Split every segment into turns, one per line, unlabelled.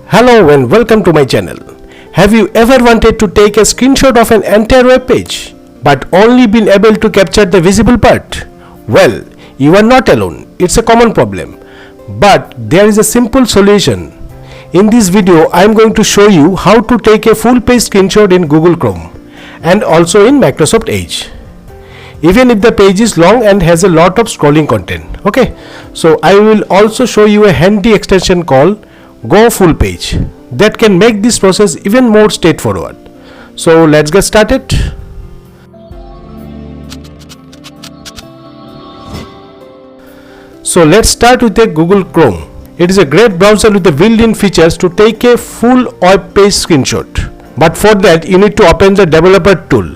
Hello and welcome to my channel. Have you ever wanted to take a screenshot of an entire web page but only been able to capture the visible part? Well, you are not alone. It's a common problem. But there is a simple solution. In this video, I am going to show you how to take a full page screenshot in Google Chrome and also in Microsoft Edge, even if the page is long and has a lot of scrolling content. Okay, so I will also show you a handy extension called Go Full Page that can make this process even more straightforward. So let's get started. So let's start with a Google Chrome. It is a great browser with the built-in features to take a full web page screenshot. But for that you need to open the developer tool.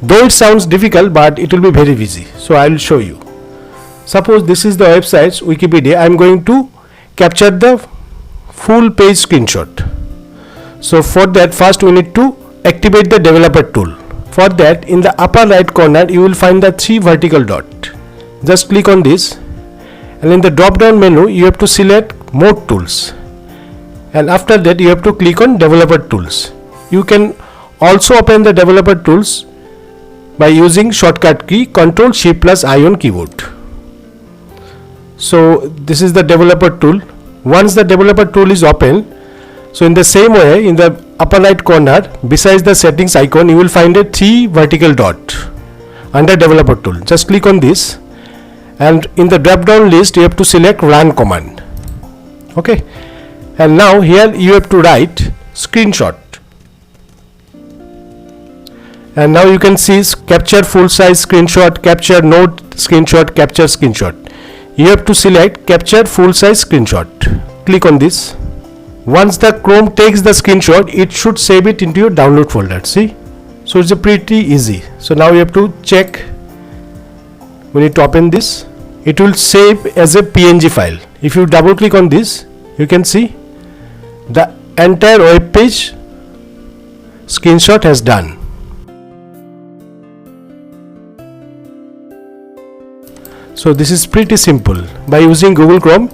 Though it sounds difficult, but it will be very easy. So I will show you. Suppose this is the website's Wikipedia. I am going to capture the full page screenshot. So for that, first we need to activate the developer tool. For that, in the upper right corner you will find the 3 vertical dot. Just click on this, and in the drop down menu you have to select more tools, and after that you have to click on developer tools. You can also open the developer tools by using shortcut key Ctrl+Shift+I on keyboard. So this is the developer tool. Once the developer tool is open, so in the same way, in the upper right corner besides the settings icon you will find a 3 vertical dot under developer tool. Just click on this, and in the drop down list you have to select run command. Okay, and now here you have to write screenshot, and now you can see capture full size screenshot, capture node screenshot, capture screenshot. You have to select capture full size screenshot. Click on this. Once the Chrome takes the screenshot, it should save it into your download folder. See, so it's a pretty easy. So now you have to check. We need to open this. It will save as a PNG file. If you double click on this, you can see the entire web page screenshot has done. So this is pretty simple. By using Google Chrome,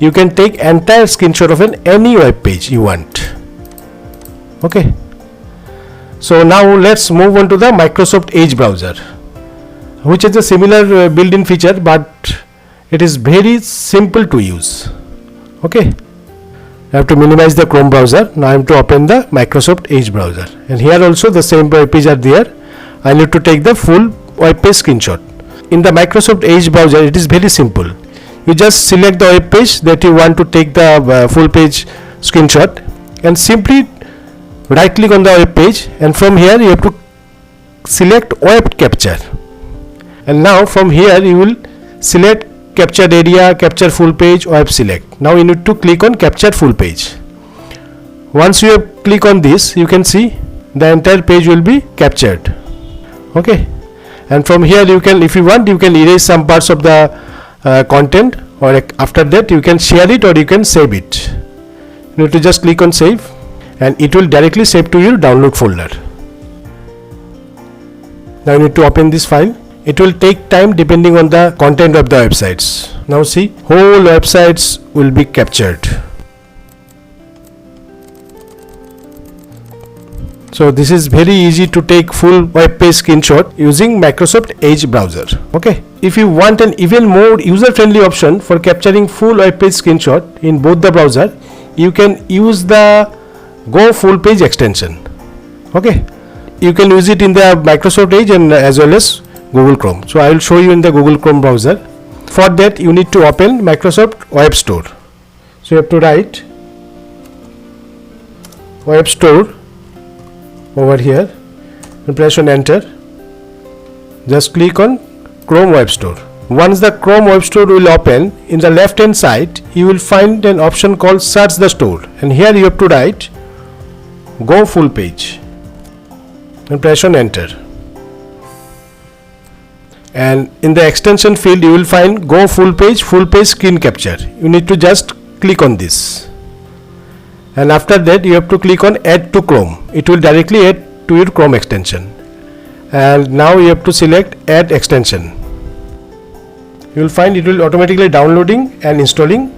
you can take entire screenshot of any web page you want. Okay. So now let's move on to the Microsoft Edge browser, which is a similar built-in feature, but it is very simple to use. Okay. I have to minimize the Chrome browser. Now I am to open the Microsoft Edge browser, and here also the same web page are there. I need to take the full web page screenshot. In the Microsoft Edge browser, it is very simple. You just select the web page that you want to take the full page screenshot, and simply right click on the web page, and from here you have to select web capture, and now from here you will select captured area, capture full page, web select. Now you need to click on capture full page. Once you have click on this, you can see the entire page will be captured. Okay. And from here you can, if you want, you can erase some parts of the content, or after that you can share it or you can save it. You need to just click on save, and it will directly save to your download folder. Now you need to open this file. It will take time depending on the content of the websites. Now see, whole websites will be captured. So this is very easy to take full web page screenshot using Microsoft Edge browser. Okay. If you want an even more user-friendly option for capturing full web page screenshot in both the browser, you can use the Go Full Page extension. Okay. You can use it in the Microsoft Edge and as well as Google Chrome. So I will show you in the Google Chrome browser. For that you need to open Microsoft Web Store. So you have to write Web Store over here and press on enter. Just click on Chrome Web Store. Once the Chrome Web Store will open, in the left hand side you will find an option called search the store, and here you have to write Go Full Page and press on enter. And in the extension field you will find Go Full Page Screen Capture. You need to just click on this, and after that you have to click on add to Chrome. It will directly add to your Chrome extension, and now you have to select add extension. You will find it will automatically downloading and installing.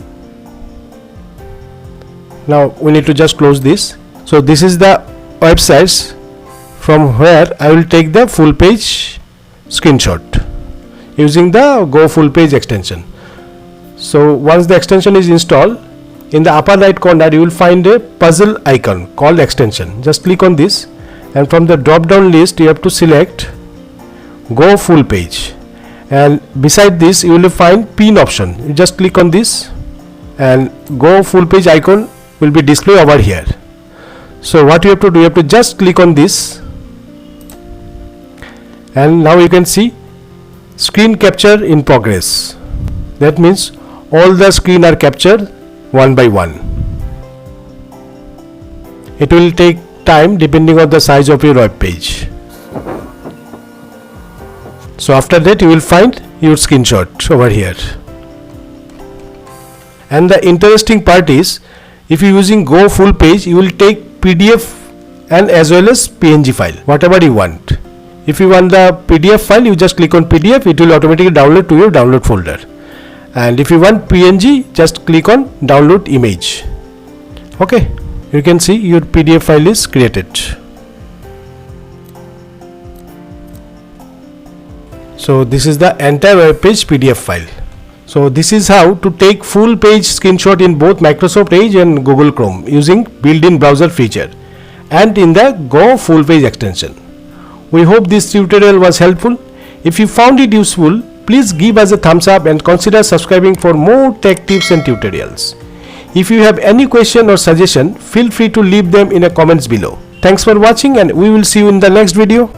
Now we need to just close this. So this is the websites from where I will take the full page screenshot using the Go Full Page extension. So once the extension is installed, in the upper right corner you will find a puzzle icon called extension. Just click on this, and from the drop down list you have to select Go Full Page, and beside this you will find pin option. You just click on this and Go Full Page icon will be displayed over here. So what you have to do, you have to just click on this, and now you can see screen capture in progress. That means all the screen are captured one by one. It will take time depending on the size of your web page. So after that you will find your screenshot over here. And the interesting part is, if you are using Go Full Page, you will take PDF and as well as PNG file, whatever you want. If you want the PDF file, you just click on PDF, it will automatically download to your download folder. And if you want PNG, just click on download image. Okay, you can see your PDF file is created. So this is the entire web page PDF file. So this is how to take full page screenshot in both Microsoft Edge and Google Chrome using built-in browser feature and in the Go Full Page extension. We hope this tutorial was helpful. If you found it useful, please give us a thumbs up and consider subscribing for more tech tips and tutorials. If you have any question or suggestion, feel free to leave them in the comments below. Thanks for watching, and we will see you in the next video.